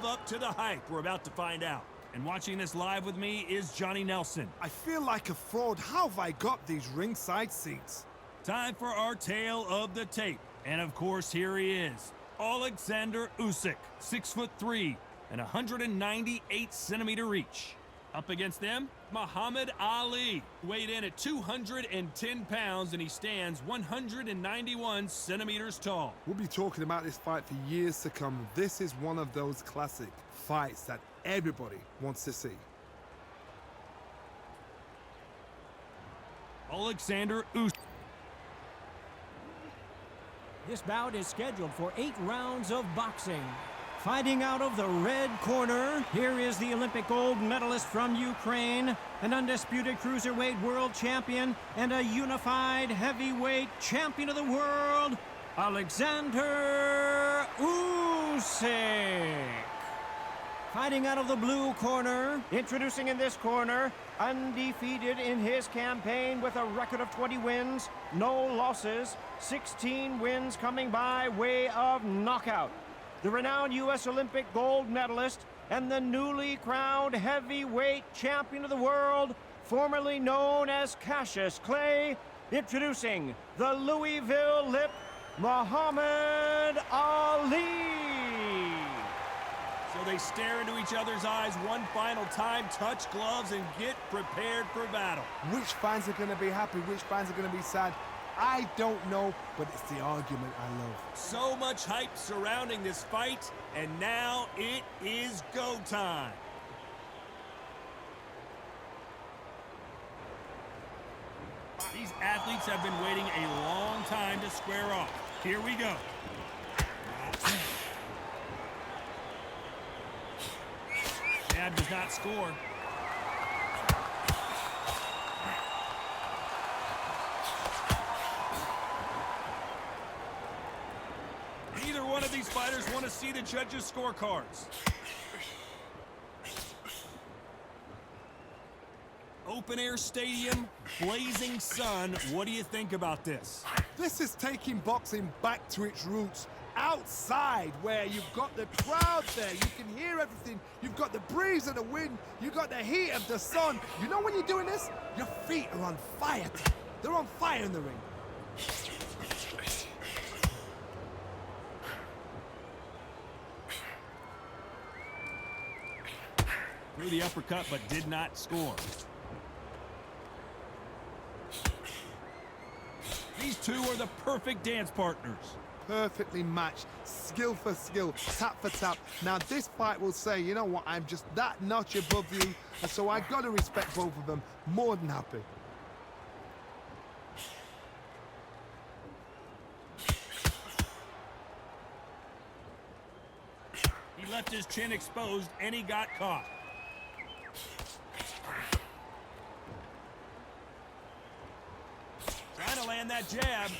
live up to the hype? We're about to find out. And watching this live with me is Johnny Nelson. I feel like a fraud. How have I got these ringside seats? Time for our tale of the tape. And of course, here he is. Alexander Usyk, 6'3" and 198-centimeter reach. Up against them, Muhammad Ali, weighed in at 210 pounds, and he stands 191 centimeters tall. We'll be talking about this fight for years to come. This is one of those classic fights that everybody wants to see. Alexander Usyk. This bout is scheduled for 8 rounds of boxing. Fighting out of the red corner, here is the Olympic gold medalist from Ukraine, an undisputed cruiserweight world champion, and a unified heavyweight champion of the world, Alexander Usyk. Fighting out of the blue corner, introducing in this corner, undefeated in his campaign with a record of 20 wins, no losses, 16 wins coming by way of knockout. The renowned U.S. Olympic gold medalist and the newly crowned heavyweight champion of the world, formerly known as Cassius Clay, introducing the Louisville Lip, Muhammad Ali. So they stare into each other's eyes one final time, touch gloves, and get prepared for battle. Which fans are going to be happy? Which fans are going to be sad? I don't know, but it's the argument I love. So much hype surrounding this fight, and now it is go time. These athletes have been waiting a long time to square off. Here we go. Jab does not score. Neither one of these fighters want to see the judges' scorecards. Open air stadium, blazing sun. What do you think about this? This is taking boxing back to its roots. Outside, where you've got the crowd there, you can hear everything. You've got the breeze of the wind, you've got the heat of the sun. You know when you're doing this, your feet are on fire. They're on fire in the ring. Threw the uppercut, but did not score. These two are the perfect dance partners. Perfectly matched, skill for skill, tap for tap. Now this fight will say, you know what, I'm just that notch above you, and so I gotta respect both of them. More than happy. He left his chin exposed, and he got caught. Trying to land that jab.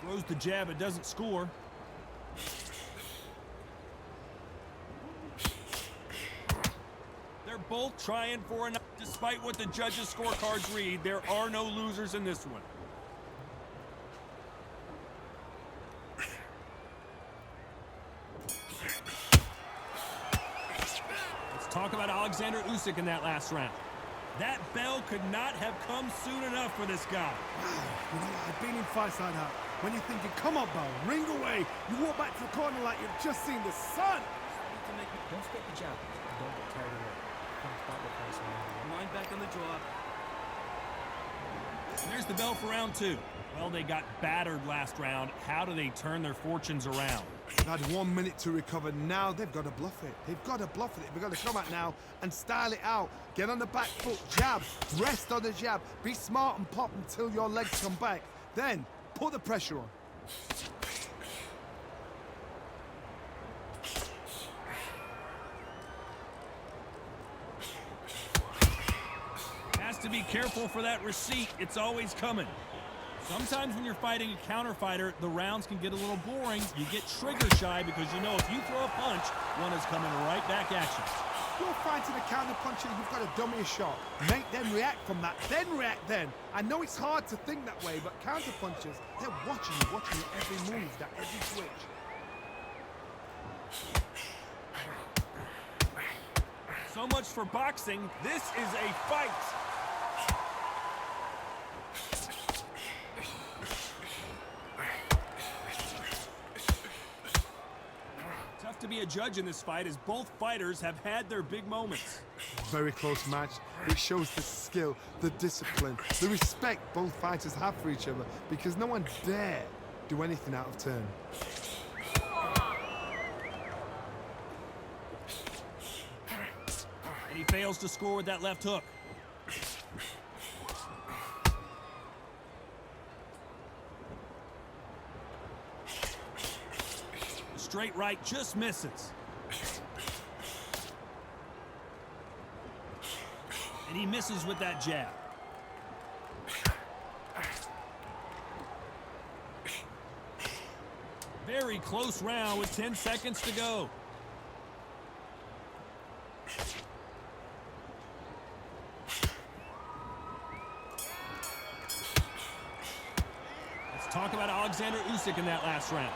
Throws the jab, it doesn't score. They're both trying for enough. Despite what the judges' scorecards read, there are no losers in this one. Let's talk about Alexander Usyk in that last round. That bell could not have come soon enough for this guy. Wow, you know, I've been in fights like that. When you're thinking, come on, bell, ring away. You walk back to the corner like you've just seen the sun. Don't forget the jab. Don't get carried away. Mind back on the draw. And there's the bell for round 2. Well, they got battered last round. How do they turn their fortunes around? They've had 1 minute to recover. Now they've got to bluff it. They've got to bluff it. They've got to come out now and style it out. Get on the back foot, jab, rest on the jab. Be smart and pop until your legs come back. Then put the pressure on. Has to be careful for that receipt. It's always coming. Sometimes when you're fighting a counter fighter, the rounds can get a little boring. You get trigger shy because you know if you throw a punch, one is coming right back at you. You're fighting a counter puncher, you've got to dummy a shot. Make them react from that, then react then. I know it's hard to think that way, but counter punchers, they're watching you every move, that every switch. So much for boxing. This is a fight. Tough to be a judge in this fight as both fighters have had their big moments. Very close match. It shows the skill, the discipline, the respect both fighters have for each other because no one dare do anything out of turn. And he fails to score with that left hook. The straight right just misses. And he misses with that jab. Very close round with 10 seconds to go. Let's talk about Alexander Usyk in that last round.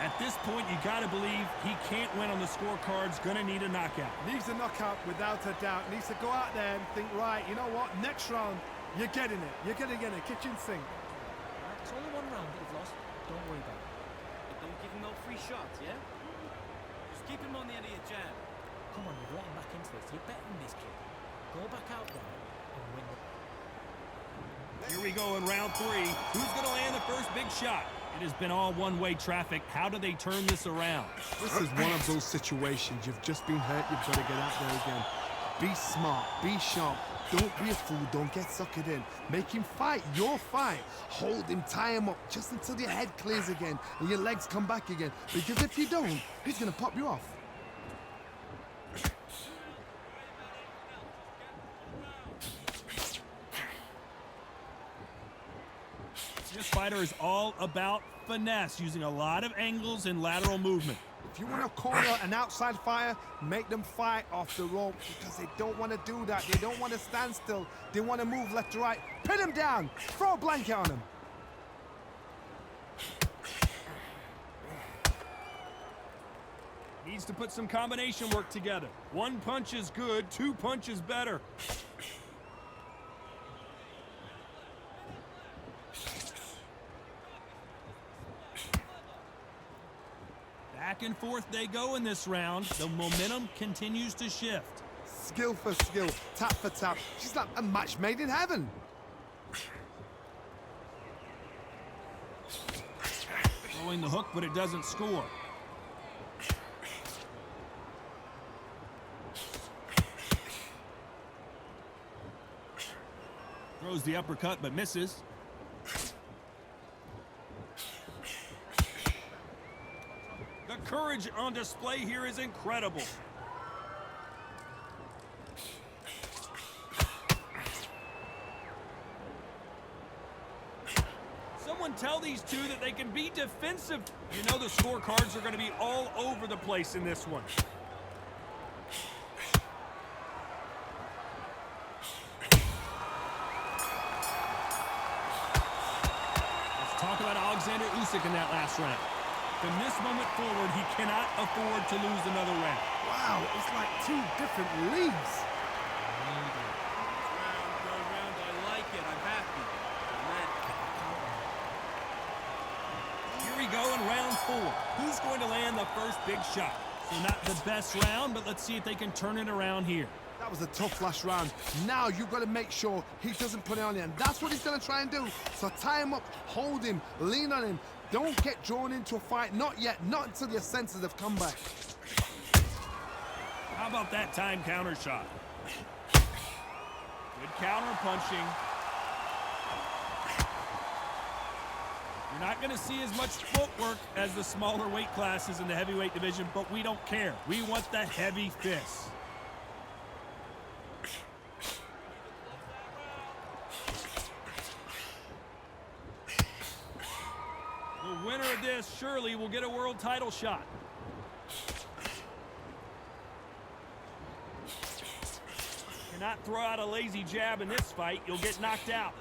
At this point, you gotta believe he can't win on the scorecards, gonna need a knockout. Needs a knockout without a doubt. Needs to go out there and think, right, you know what, next round, you're getting it. You're gonna get a kitchen sink. It's only one round that you've lost. Don't worry about it. But don't give him no free shots, yeah? Just keep him on the end of your jab. Come on, you've let him back into this. You're better than this kid. Go back out there and win the... Here we go in round 3. Who's gonna land the first big shot? It has been all one-way traffic. How do they turn this around? This is one of those situations. You've just been hurt. You've got to get out there again. Be smart. Be sharp. Don't be a fool. Don't get suckered in. Make him fight your fight. Hold him. Tie him up just until your head clears again and your legs come back again. Because if you don't, he's going to pop you off. This fighter is all about finesse, using a lot of angles and lateral movement. If you want to corner an outside fighter, make them fight off the rope because they don't want to do that. They don't want to stand still. They want to move left to right. Pin him down. Throw a blanket on him. Needs to put some combination work together. One punch is good, 2 punches better. Back and forth they go in this round. The momentum continues to shift. Skill for skill, tap for tap. She's like a match made in heaven. Throwing the hook, but it doesn't score. Throws the uppercut, but misses. The courage on display here is incredible. Someone tell these two that they can be defensive. You know the scorecards are going to be all over the place in this one. Let's talk about Alexander Usyk in that last round. From this moment forward, he cannot afford to lose another round. Wow, it's like 2 different leagues. Round go round, I like it. I'm happy. Here we go in round 4. Who's going to land the first big shot? So not the best round, but let's see if they can turn it around here. That was a tough last round. Now you've got to make sure he doesn't put it on you, and that's what he's going to try and do. So tie him up, hold him, lean on him. Don't get drawn into a fight. Not yet. Not until your senses have come back. How about that time counter shot? Good counter punching. You're not going to see as much footwork as the smaller weight classes in the heavyweight division, but we don't care. We want the heavy fists. The winner of this surely will get a world title shot. not throw out a lazy jab in this fight, you'll get knocked out.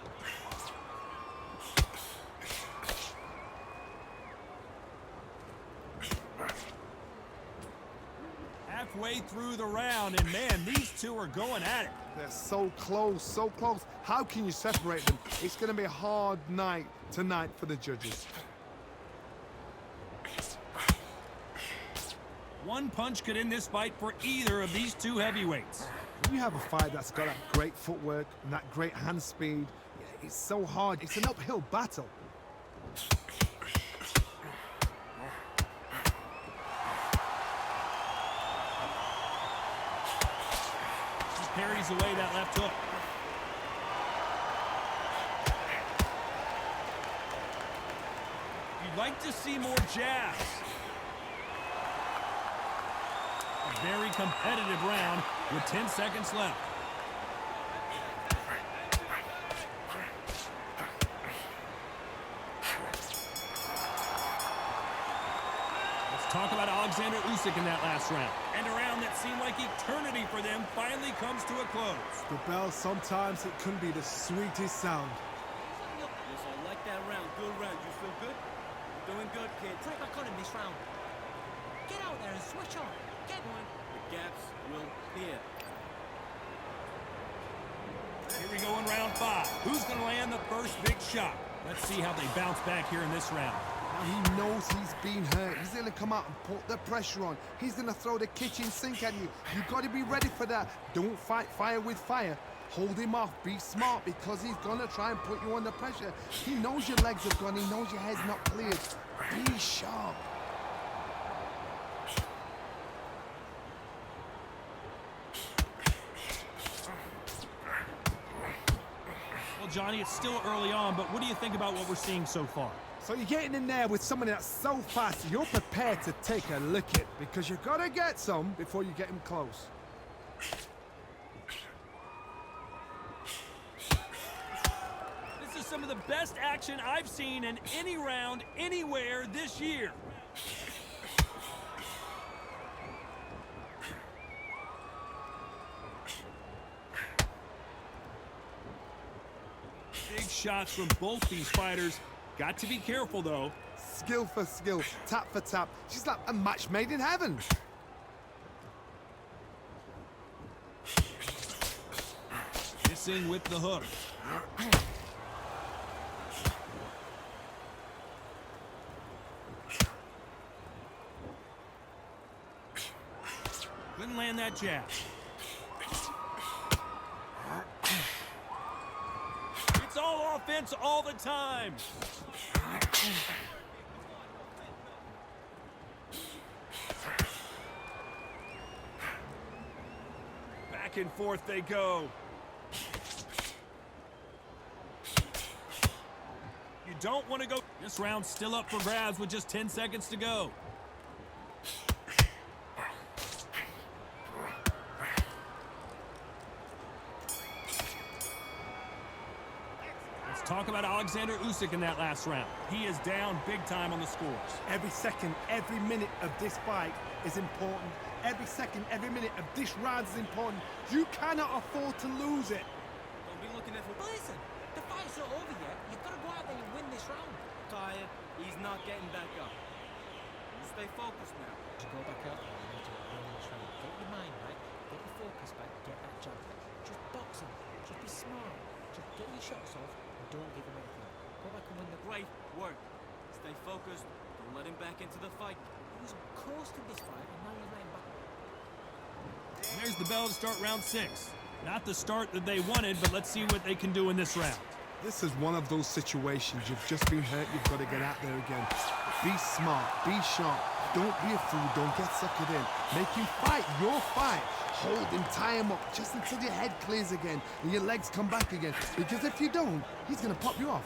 Halfway through the round, and man, these two are going at it. They're so close, so close. How can you separate them? It's going to be a hard night tonight for the judges. One punch could end this fight for either of these two heavyweights. When you have a fight that's got that great footwork and that great hand speed, yeah, it's so hard. It's an uphill battle. Parries away that left hook. You'd like to see more jabs. A very competitive round with 10 seconds left. Talk about Alexander Usyk in that last round. And a round that seemed like eternity for them finally comes to a close. The bell, sometimes it can be the sweetest sound. Yes, I like that round. Good round. You feel good? You're doing good, kid. Put it back on him this round. Get out there and switch on. Get one. The gaps will appear. Here we go in round 5. Who's going to land the first big shot? Let's see how they bounce back here in this round. Now he knows he's been hurt. He's going to come out and put the pressure on. He's going to throw the kitchen sink at you. You've got to be ready for that. Don't fight fire with fire. Hold him off. Be smart, because he's going to try and put you under pressure. He knows your legs have gone. He knows your head's not cleared. Be sharp. Well, Johnny, it's still early on, but what do you think about what we're seeing so far? So you're getting in there with someone that's so fast, you're prepared to take a licking, because you've got to get some before you get him close. This is some of the best action I've seen in any round, anywhere this year. Big shots from both these fighters. Got to be careful, though. Skill for skill, tap for tap. She's like a match made in heaven. Missing with the hook. Couldn't land that jab. It's all offense all the time. Back and forth they go. You don't want to go. This round's still up for grabs with just 10 seconds to go. Talk about Alexander Usyk in that last round. He is down big time on the scores. Every second, every minute of this fight is important. Every second, every minute of this round is important. You cannot afford to lose it. Don't be looking at But listen, the fight's not over yet. You've got to go out there and win this round. tired. He's not getting back up. You stay focused now. To go back out there, you need to win this round. Get your mind right, get your focus back, get that jab back. Just box him. Just be smart. Just get your shots off and don't give him anything. Go back and win the Great work. Stay focused. Don't let him back into the fight. He was coasting this fight and now he's laying back. There's the bell to start round 6. Not the start that they wanted, but let's see what they can do in this round. This is one of those situations. You've just been hurt. You've got to get out there again. Be smart. Be sharp. Don't be a fool. Don't get suckered in. Make him fight your fight. Hold him, tie him up just until your head clears again and your legs come back again. Because if you don't, he's going to pop you off.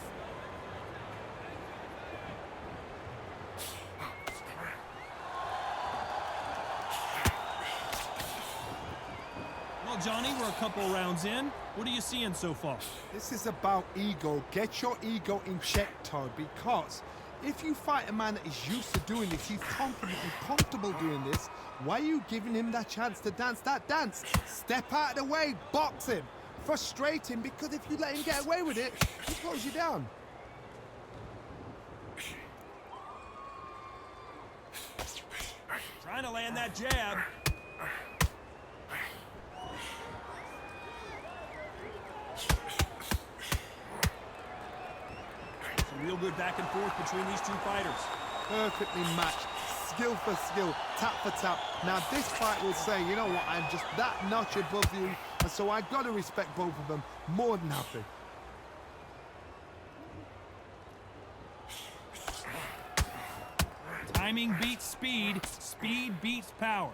Well, Johnny, we're a couple rounds in. What are you seeing so far? This is about ego. Get your ego in check, Todd, because If you fight a man that is used to doing this, he's confident and comfortable doing this, why are you giving him that chance to dance that dance? Step out of the way, box him. Frustrate him, because if you let him get away with it, he close you down. Trying to land that jab. Some real good back and forth between these two fighters. Perfectly matched, skill for skill, tap for tap. Now this fight will say, you know what, I'm just that notch above you, and so I got to respect both of them more than happy. Timing beats speed, speed beats power.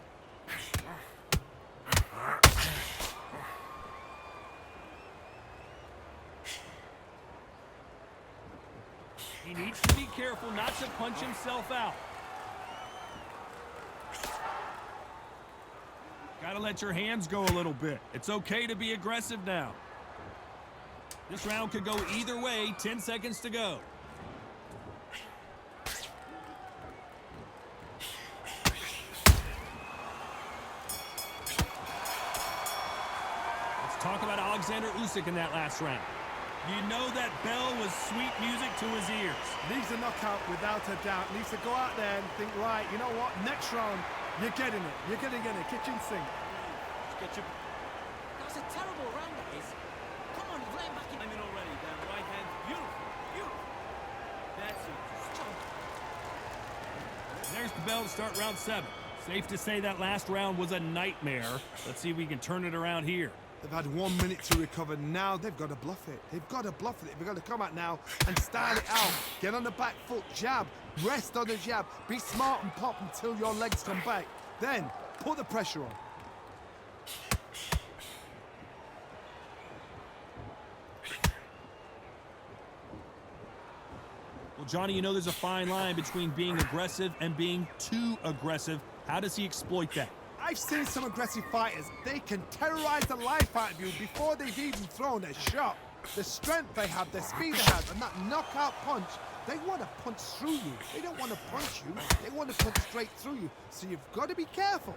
He needs to be careful not to punch himself out. Gotta let your hands go a little bit. It's okay to be aggressive now. This round could go either way, 10 seconds to go. Talk about Alexander Usyk in that last round. You know that bell was sweet music to his ears. Needs a knockout without a doubt. Needs to go out there and think, right, you know what, next round, you're getting it. You're going to get it. Kitchen sink. Just get your... That's a terrible round, that is. Come on, you've let him back in. I'm in already. That right hand, beautiful. Beautiful. That's it. Just jump. There's the bell to start round 7. Safe to say that last round was a nightmare. Let's see if we can turn it around here. They've had 1 minute to recover. Now they've got to bluff it. They've got to bluff it. They've got to come out now and style it out. Get on the back foot, jab, rest on the jab. Be smart and pop until your legs come back. Then put the pressure on. Well, Johnny, you know there's a fine line between being aggressive and being too aggressive. How does he exploit that? I've seen some aggressive fighters. They can terrorize the life out of you before they've even thrown a shot. The strength they have, the speed they have, and that knockout punch, they want to punch through you. They don't want to punch you. They want to punch straight through you. So you've got to be careful.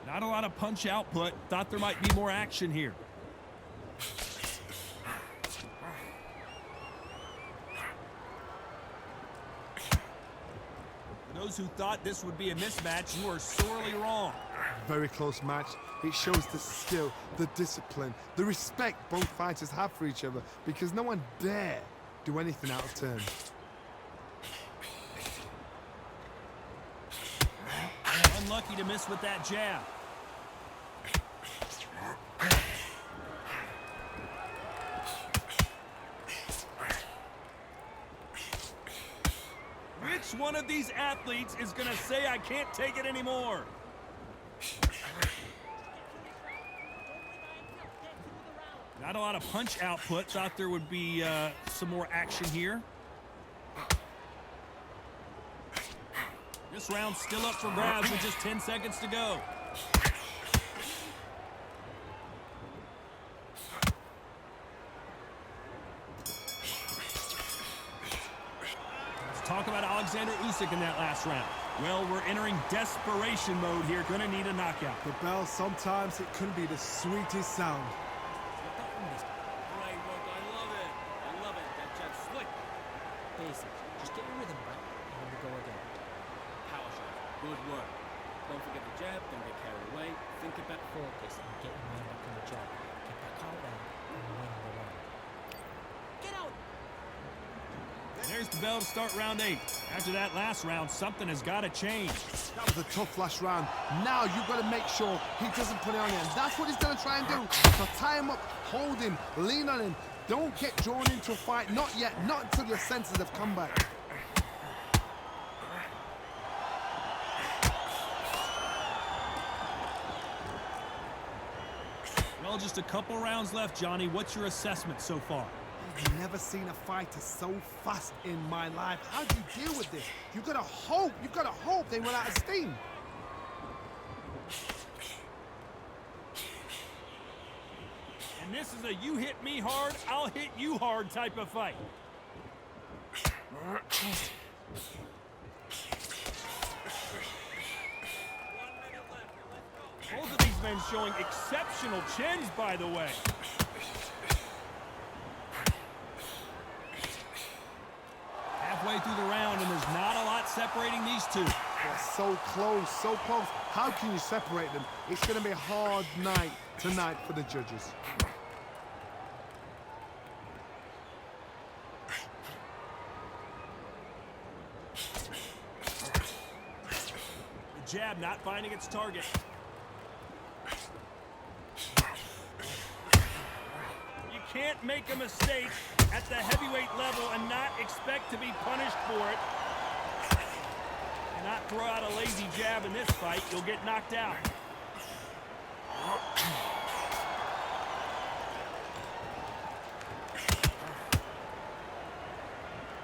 Not a lot of punch output. Thought there might be more action here. Those who thought this would be a mismatch, you are sorely wrong. Very close match. It shows the skill, the discipline, the respect both fighters have for each other, because no one dare do anything out of turn. Unlucky to miss with that jab. Which one of these athletes is going to say, I can't take it anymore? Not a lot of punch output. Thought there would be some more action here. This round's still up for grabs with just 10 seconds to go. Talk about Alexander Usyk in that last round. Well, we're entering desperation mode here. Gonna need a knockout. The bell, sometimes it can be the sweetest sound. Great work. I love it. I love it. That jab's slick. Basic. Just get your rhythm back, and then we go again. Power shot. Good work. Don't forget the jab. Don't get carried away. Think about focus and get your mind back on the jab. Get back out there and win the round. Get out! There's the bell to start round 8. After that last round, something has got to change. That was a tough last round. Now you've got to make sure he doesn't put it on you. And that's what he's going to try and do. So tie him up, hold him, lean on him. Don't get drawn into a fight. Not yet. Not until your senses have come back. Well, just a couple rounds left, Johnny. What's your assessment so far? I've never seen a fighter so fast in my life. How do you deal with this? You've got to hope. You've got to hope they run out of steam. And And this is a you hit me hard, I'll hit you hard type of fight. Both of these men showing exceptional chins, by the way. Halfway through the round, and there's not a lot separating these two. They're so close, so close. How can you separate them? It's going to be a hard night tonight for the judges. The jab not finding its target. You can't make a mistake at the heavyweight level and not expect to be punished for it. Not throw out a lazy jab in this fight, you'll get knocked out.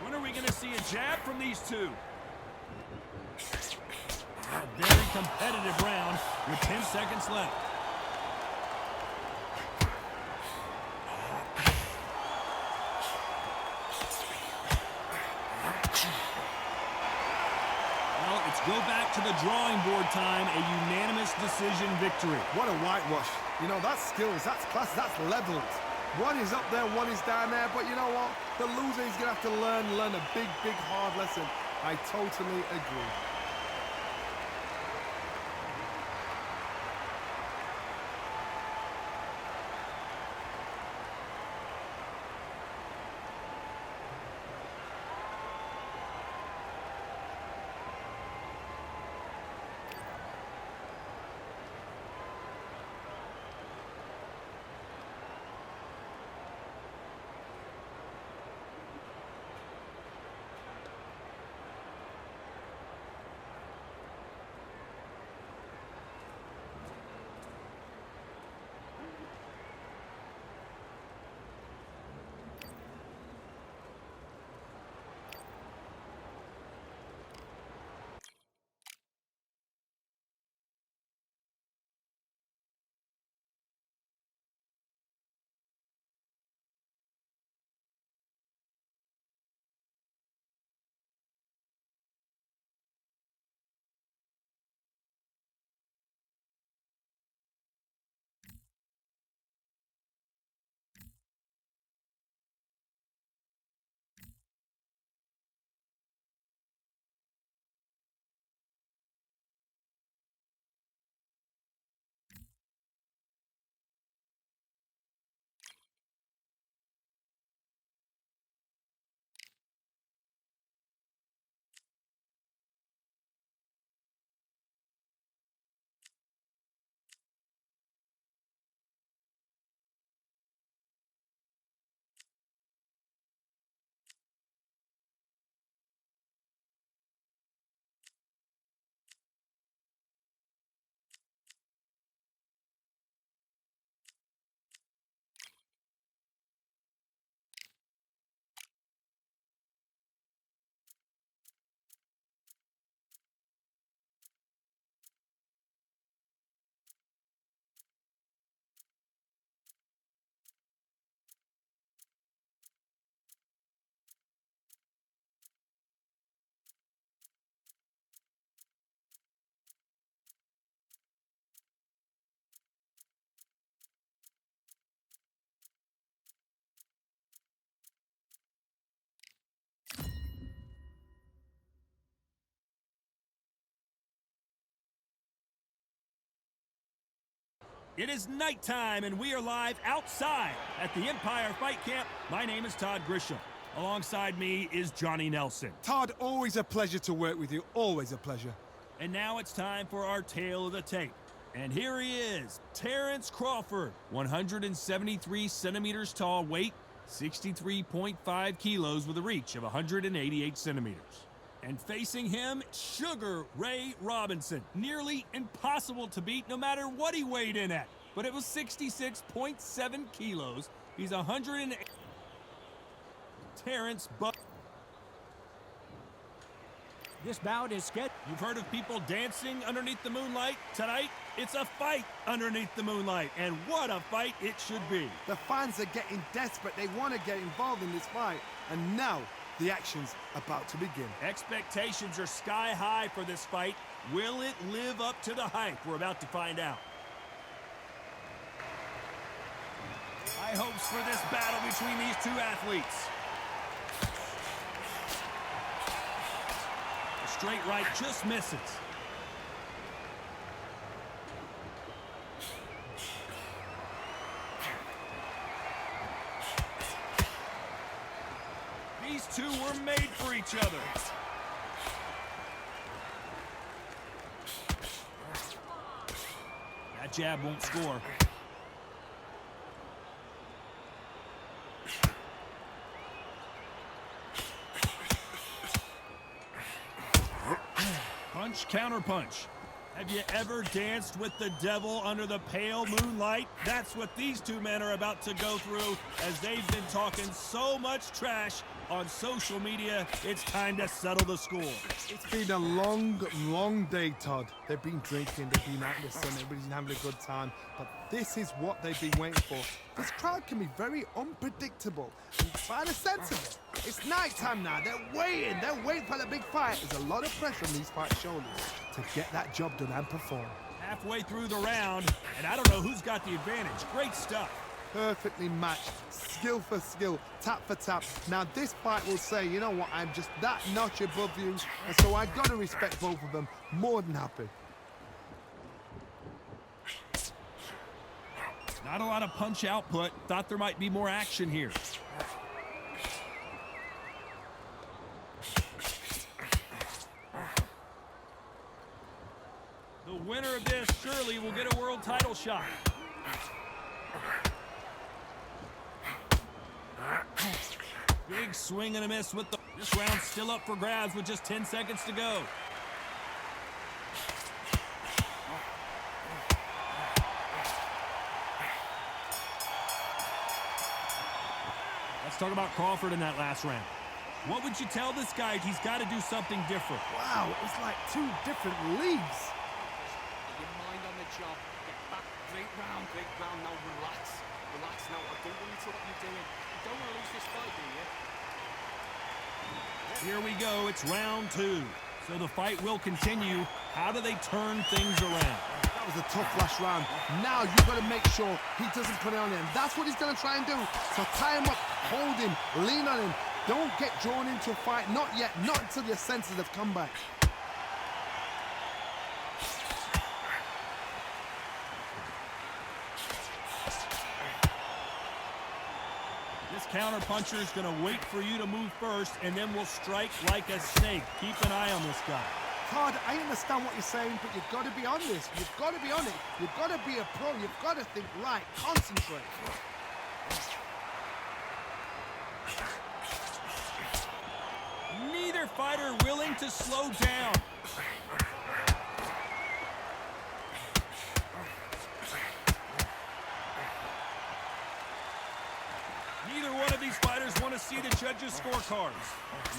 When are we going to see a jab from these two? A very competitive round with 10 seconds left. Go back to the drawing board time, a unanimous decision victory. What a whitewash. You know, that's skills, that's class, that's levels. One is up there, one is down there, but you know what? The loser is going to have to learn a big, hard lesson. I totally agree. It is nighttime, and we are live outside at the Empire Fight Camp. My name is Todd Grisham. Alongside me is Johnny Nelson. Todd, always a pleasure to work with you. Always a pleasure. And now it's time for our tale of the tape. And here he is, Terrence Crawford, 173 centimeters tall, weight 63.5 kilos with a reach of 188 centimeters. And facing him, Sugar Ray Robinson. Nearly impossible to beat no matter what he weighed in at. But it was 66.7 kilos. He's 108. Terrence, but This bout is scheduled. You've heard of people dancing underneath the moonlight? Tonight, it's a fight underneath the moonlight, and what a fight it should be. The fans are getting desperate. They want to get involved in this fight. And now, the action's about to begin. Expectations are sky high for this fight. Will it live up to the hype? We're about to find out. High hopes for this battle between these two athletes. A straight right just misses. These two were made for each other. That jab won't score. Punch, counter punch. Have you ever danced with the devil under the pale moonlight? That's what these two men are about to go through as they've been talking so much trash on social media. It's time to settle the score. It's been a long day, Todd. They've been drinking, they've been out in the sun, everybody's having a good time. But this is what they've been waiting for. This crowd can be very unpredictable. And try to sense of it. It's nighttime now. They're waiting for the big fight. There's a lot of pressure on these fight shoulders to get that job done and perform. Halfway through the round, and I don't know who's got the advantage. Great stuff. Perfectly matched, skill for skill, tap for tap. Now this fight will say, you know what, I'm just that notch above you, and so I gotta respect both of them. More than happy. Not a lot of punch output. Thought there might be more action here. The winner of this surely will get a world title shot. Big swing and a miss with the... This round's still up for grabs with just 10 seconds to go. Let's talk about Crawford in that last round. What would you tell this guy? He's got to do something different. Wow, it was like two different leagues. Get your mind on the job. Get back. Great round. Now relax. Relax now. I don't want you to what you're doing. You don't want to lose this fight, do you? Here we go. It's round two. So the fight will continue. How do they turn things around? That was a tough last round. Now you've got to make sure he doesn't put it on him. That's what he's going to try and do. So tie him up, hold him, lean on him. Don't get drawn into a fight. Not yet. Not until your senses have come back. This counter-puncher is going to wait for you to move first, and then will strike like a snake. Keep an eye on this guy. Todd, I understand what you're saying, but you've got to be on this. You've got to be on it. You've got to be a pro. You've got to think right. Concentrate. Neither fighter willing to slow down. Neither one of these fighters want to see the judges' scorecards.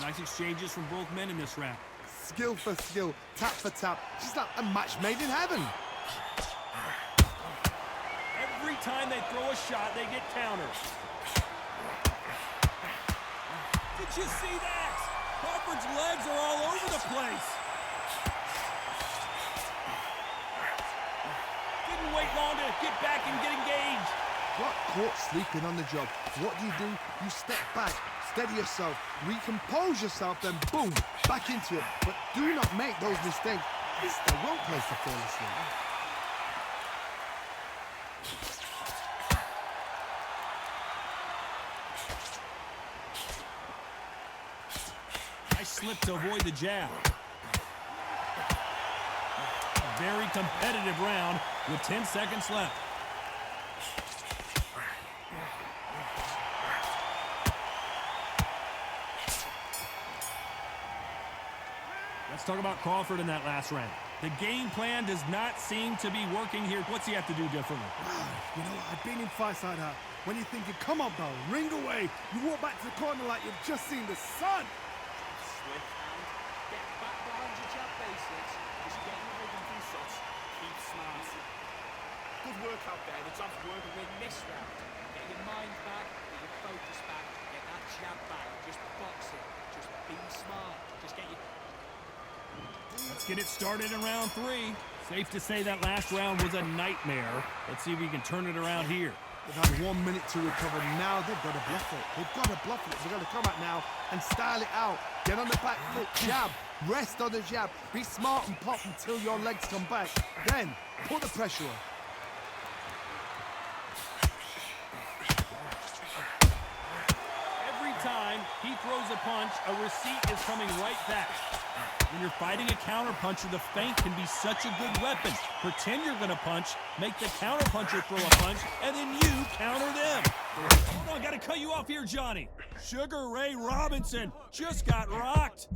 Nice exchanges from both men in this round. Skill for skill, tap for tap. Just like a match made in heaven. Every time they throw a shot, they get counters. Did you see that? Crawford's legs are all over the place. Didn't wait long to get back and get engaged. Got caught sleeping on the job. What do? You step back, steady yourself, recompose yourself, then boom, back into it. But do not make those mistakes. This is the wrong place to fall asleep. Nice slip to avoid the jab. A very competitive round with 10 seconds left. Let's talk about Crawford in that last round. The game plan does not seem to be working here. What's he have to do differently? You know, I've been in fights like that. When you're thinking, come on, bro, ring away. You walk back to the corner like you've just seen the sun. Swift and get back, bro. good work out there. The job's working with this round. Get your mind back, get your focus back, get that jab back. Just box it. Just be smart. Just get your... Let's get it started in round 3. Safe to say that last round was a nightmare. Let's see if we can turn it around here. They've had 1 minute to recover. Now they've got to bluff it. They've got to bluff it. They've got to come out now and style it out. Get on the back foot, jab. Rest on the jab. Be smart and pop until your legs come back. Then put the pressure on. Every time he throws a punch, a receipt is coming right back. When you're fighting a counterpuncher, the feint can be such a good weapon. Pretend you're going to punch, make the counterpuncher throw a punch, and then you counter them. Hold on, got to cut you off here, Johnny. Sugar Ray Robinson just got rocked.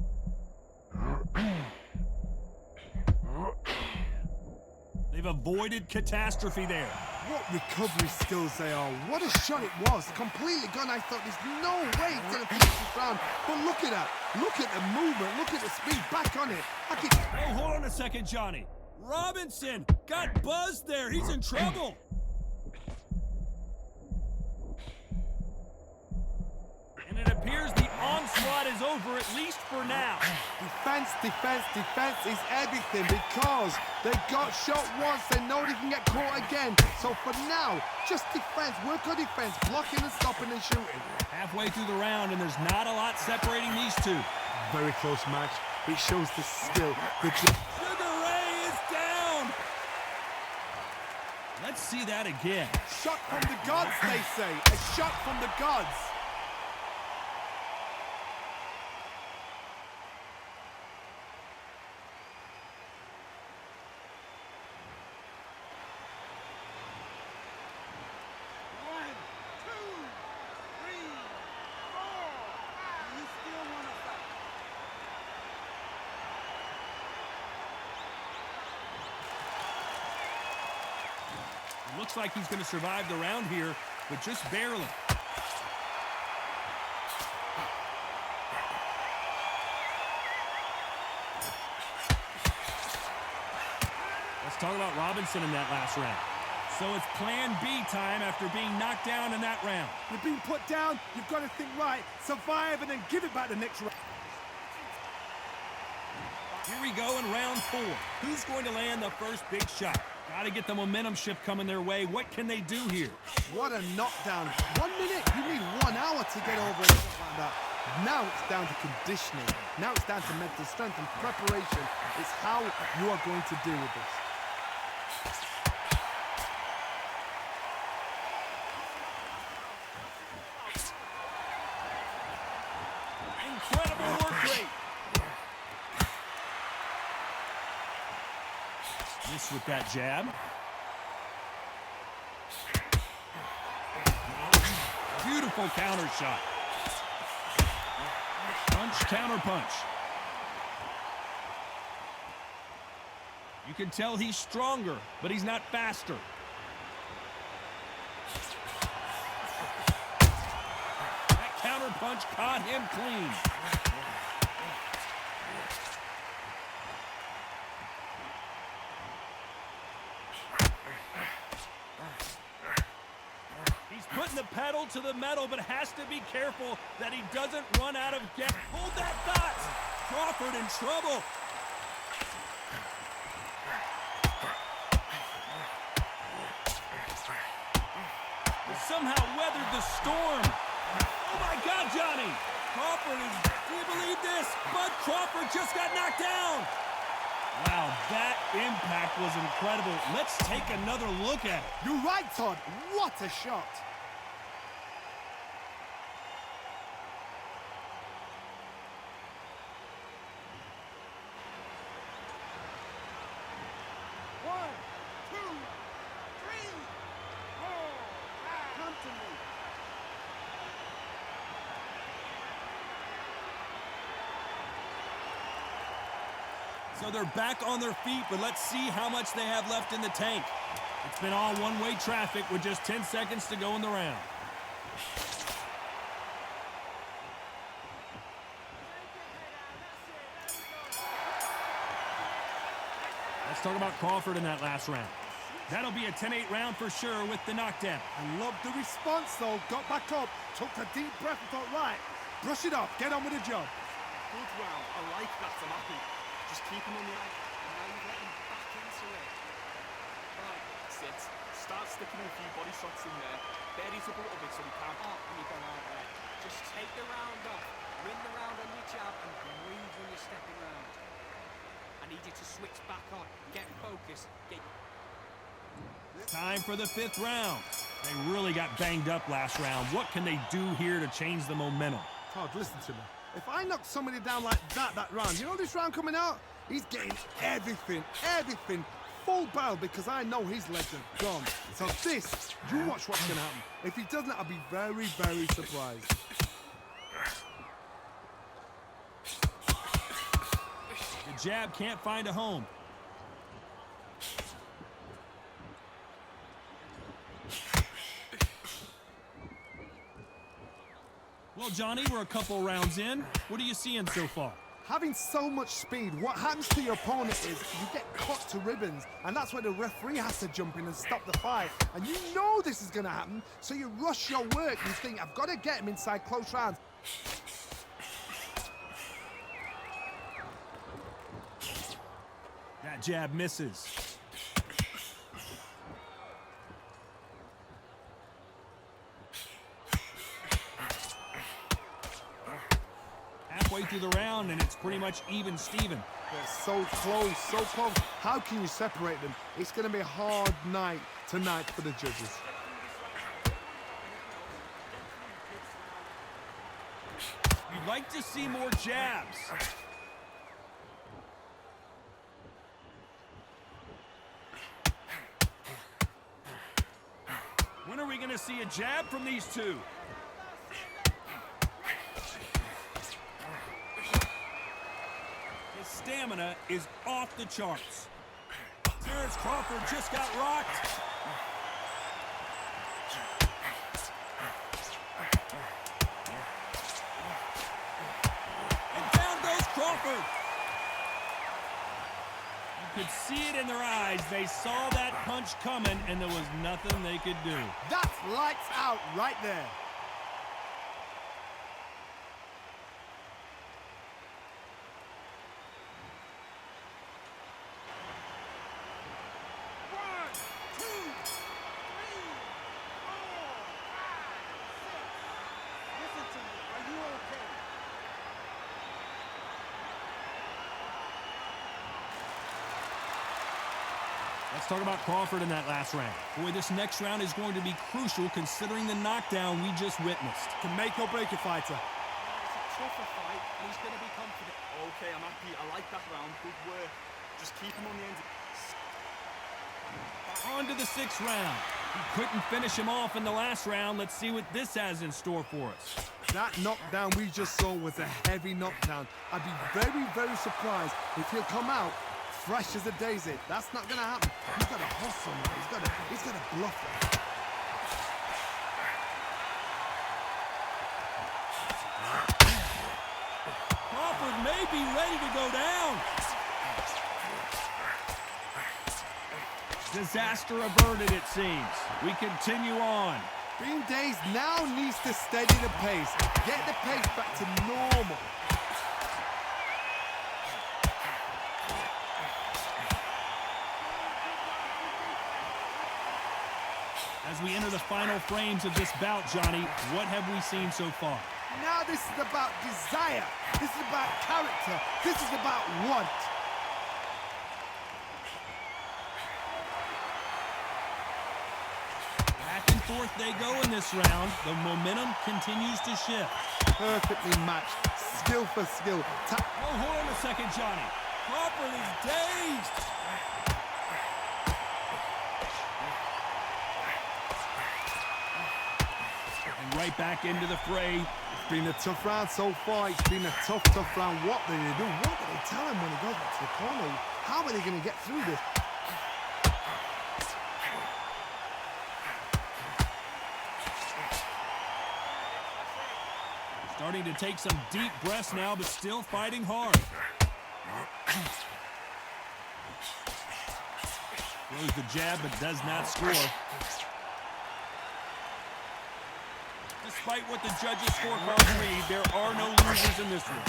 They've avoided catastrophe there. What recovery skills they are. What a shot it was. Completely gone. I thought there's no way he's going to finish this round. But look at that. Look at the movement. Look at the speed. Back on it. Oh, hold on a second, Johnny. Robinson got buzzed there. He's in trouble. And it appears the onslaught is over, at least for now. Defense, defense, defense is everything because they got shot once. They know they can get caught again. So for now, just defense. Work on defense. Blocking and stopping and shooting. Halfway through the round, and there's not a lot separating these two. Very close match. It shows the skill. Sugar Ray is down. Let's see that again. Shot from the gods, they say. A shot from the gods. Looks like he's going to survive the round here, but just barely. Let's talk about Robinson in that last round. So it's plan B time after being knocked down in that round. You've been put down. You've got to think right. Survive and then give it back the next round. Here we go in round 4. Who's going to land the first big shot? Got to get the momentum shift coming their way. What can they do here? What a knockdown. 1 minute, you need 1 hour to get over it like that. Now it's down to conditioning. Now it's down to mental strength and preparation. It's how you are going to deal with this. Incredible work rate. Miss with that jab. Beautiful counter shot. Punch, counter punch. You can tell he's stronger, but he's not faster. That counter punch caught him clean. Putting the pedal to the metal, but has to be careful that he doesn't run out of gas. Hold that thought! Crawford in trouble. He somehow weathered the storm. Oh my God, Johnny! Crawford is, do you believe this? Bud Crawford just got knocked down. Wow, that impact was incredible. Let's take another look at it. You're right, Todd. What a shot. So they're back on their feet, but let's see how much they have left in the tank. It's been all one-way traffic with just 10 seconds to go in the round. Let's talk about Crawford in that last round. That'll be a 10-8 round for sure with the knockdown. I love the response, though. Got back up, took a deep breath and thought, right, brush it off, get on with the job. Good round. I like that, I'm happy. Just keep him on the eye. And now you let him back into it. Right, sit. Start sticking a few body shots in there. Buries up a little bit so he can't. Oh, and you've gone out there. Just take the round off. Win the round on your jab and breathe when you're stepping round. I need you to switch back on. Get focused. Time for the 5th round. They really got banged up last round. What can they do here to change the momentum? Todd, listen to me. If I knock somebody down like that round, you know this round coming out? He's getting everything, full barrel because I know his legs are gone. So this, you watch what's going to happen. If he doesn't, I'll be very, very surprised. The jab can't find a home. Well, Johnny, we're a couple rounds in. What are you seeing so far? Having so much speed, what happens to your opponent is you get cut to ribbons, and that's where the referee has to jump in and stop the fight. And you know this is going to happen, so you rush your work. You think, I've got to get him inside close rounds. That jab misses. Halfway through the round, and it's pretty much even Steven. They're so close, so close. How can you separate them? It's going to be a hard night tonight for the judges. You'd like to see more jabs. When are we going to see a jab from these two? His stamina is off the charts. Terrence Crawford just got rocked. And down goes Crawford. You could see it in their eyes. They saw that punch coming, and there was nothing they could do. That's lights out right there. Let's talk about Crawford in that last round. Boy, this next round is going to be crucial considering the knockdown we just witnessed. Can make or break a fighter. It's a tougher fight, and he's going to be confident. Okay, I'm happy. I like that round. Good work. Just keep him on the end. On to the 6th round. He couldn't finish him off in the last round. Let's see what this has in store for us. That knockdown we just saw was a heavy knockdown. I'd be very, very surprised if he'll come out fresh as a daisy. That's not going to happen. He's got to hustle. He's got to bluff it. Crawford may be ready to go down. Disaster averted, it seems. We continue on. Being dazed now needs to steady the pace. Get the pace back to normal. As we enter the final frames of this bout, Johnny, what have we seen so far? Now this is about desire. This is about character. This is about want. Back and forth they go in this round. The momentum continues to shift. Perfectly matched. Skill for skill. Oh, hold on a second, Johnny. Crawford is dazed. And right back into the fray. It's been a tough round so far. It's been a tough round. What do they do? What do they tell him when he goes back to the corner? How are they going to get through this? Starting to take some deep breaths now, but still fighting hard. Throws the jab but does not score. Despite what the judges' scorecards read, there are no losers in this one.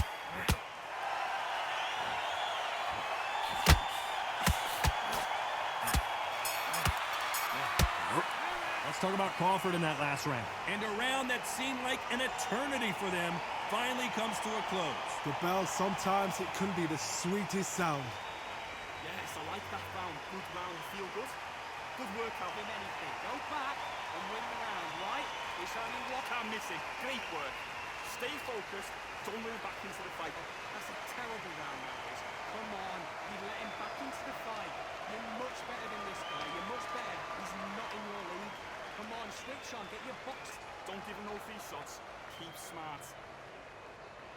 Let's talk about Crawford in that last round. And a round that seemed like an eternity for them finally comes to a close. The bell, sometimes it can be the sweetest sound. Yes, I like that round. Good round. Feel good? Good workout. Win anything. Go back and win the round, right? It's only what Can't miss it. Great work. Stay focused. Don't move back into the fight. That's a terrible round, that is. Come on, you let him back into the fight. You're much better than this guy. You're much better. He's not in your league. Come on, switch on. Get your box. Don't give him no free shots. Keep smart.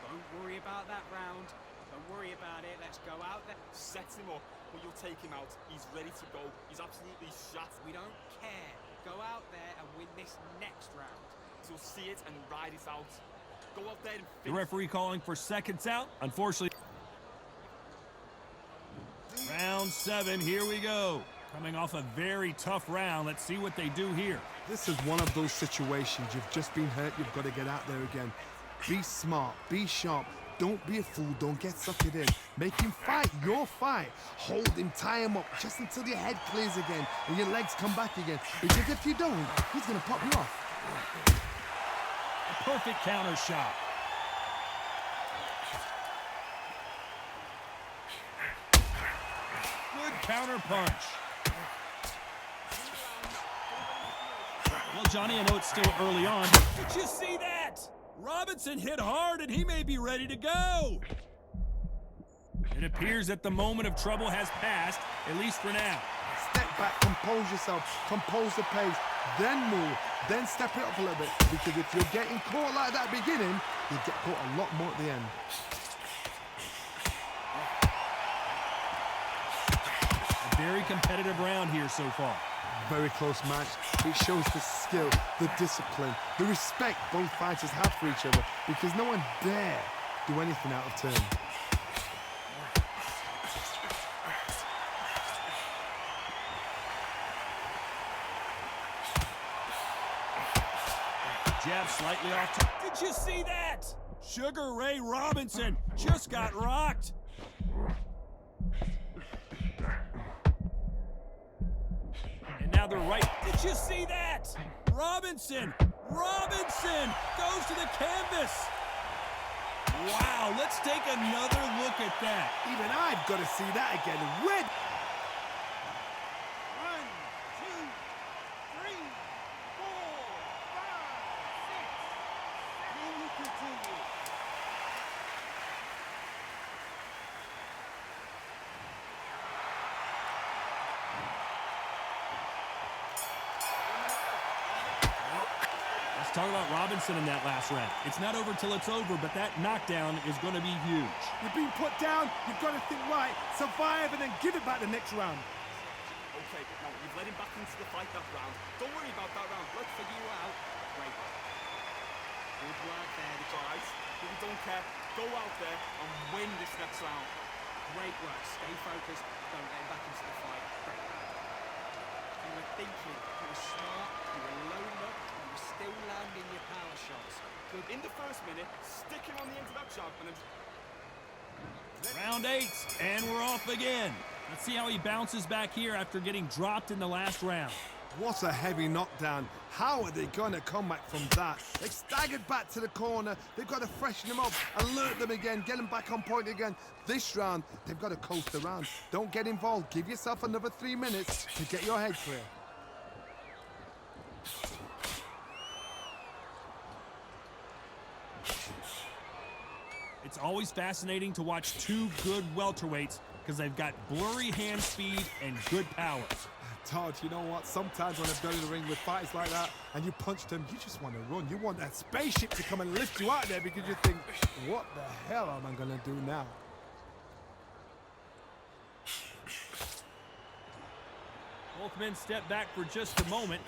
Don't worry about that round. Don't worry about it. Let's go out there. Set him up, but you'll take him out. He's ready to go. He's absolutely shot. We don't care. Go out there and win this next round. You'll see it and ride it out. Go out there and The finish. referee calling for seconds out. Unfortunately. Round 7, here we go. Coming off a very tough round. Let's see what they do here. This is one of those situations. You've just been hurt. You've got to get out there again. Be smart. Be sharp. Don't be a fool. Don't get suckered in. Make him fight your fight. Hold him, tie him up just until your head clears again and your legs come back again. Because if you don't, he's going to pop you off. A perfect counter shot. Good counter punch. Well, Johnny, I know it's still early on. Did you see that? Robinson hit hard and he may be ready to go. It appears that the moment of trouble has passed, at least for now. Step back, compose yourself, compose the pace, then move, then step it up a little bit. Because if you're getting caught like that beginning, you get caught a lot more at the end. A very competitive round here so far. Very close match. It shows the skill, the discipline, the respect both fighters have for each other, because no one dare do anything out of turn. Jab slightly off. Did you see that? Sugar Ray Robinson just got rocked. And now they're right. Did you see that? Robinson goes to the canvas. Wow, let's take another look at that. Even I've got to see that again. Red. 1, 2, 3, 4, 5, 6. Then we continue. Let's talk about Robinson in that last round. It's not over till it's over, but that knockdown is going to be huge. You've been put down. You've got to think right, survive, and then give it back the next round. Okay, now you've let him back into the fight that round. Don't worry about that round. Let's figure you out. Great. Good work there, the guys. But we don't care. Go out there and win this next round. Great work. Stay focused. Don't let him back into the fight. Great. You were thinking. You were smart. You were loaded up. You were still landing your power shots. Good. In the first minute, stick him on the end of that jab and then... Round 8, and we're off again. Let's see how he bounces back here after getting dropped in the last round. What a heavy knockdown. How are they going to come back from that? They staggered back to the corner. They've got to freshen them up, alert them again, get them back on point again. This round, they've got to coast around. Don't get involved. Give yourself another 3 minutes to get your head clear. It's always fascinating to watch two good welterweights because they've got blurry hand speed and good power. Todd, you know what? Sometimes when I've done in the ring with fighters like that and you punch them, you just want to run. You want that spaceship to come and lift you out there because you think, what the hell am I going to do now? Both men step back for just a moment.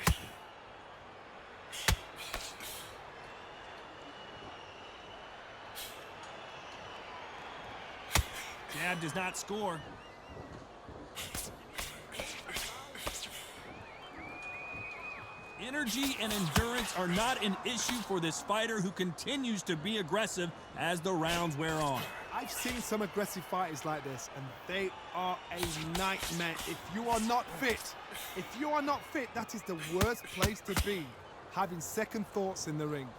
Jab does not score. Energy and endurance are not an issue for this fighter who continues to be aggressive as the rounds wear on. I've seen some aggressive fighters like this, and they are a nightmare. If you are not fit, that is the worst place to be, having second thoughts in the ring.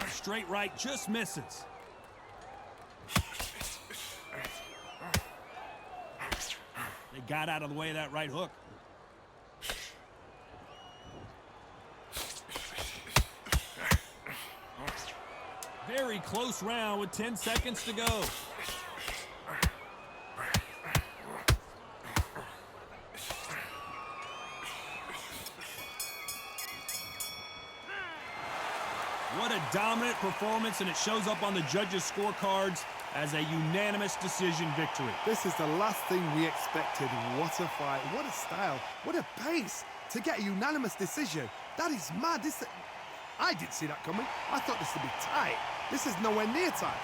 Straight right just misses. They got out of the way of that right hook. Very close round with 10 seconds to go. What a dominant performance, and it shows up on the judges' scorecards as a unanimous decision victory. This is the last thing we expected. What a fight, what a style, what a pace to get a unanimous decision. That is mad. I didn't see that coming. I thought this would be tight. This is nowhere near tight.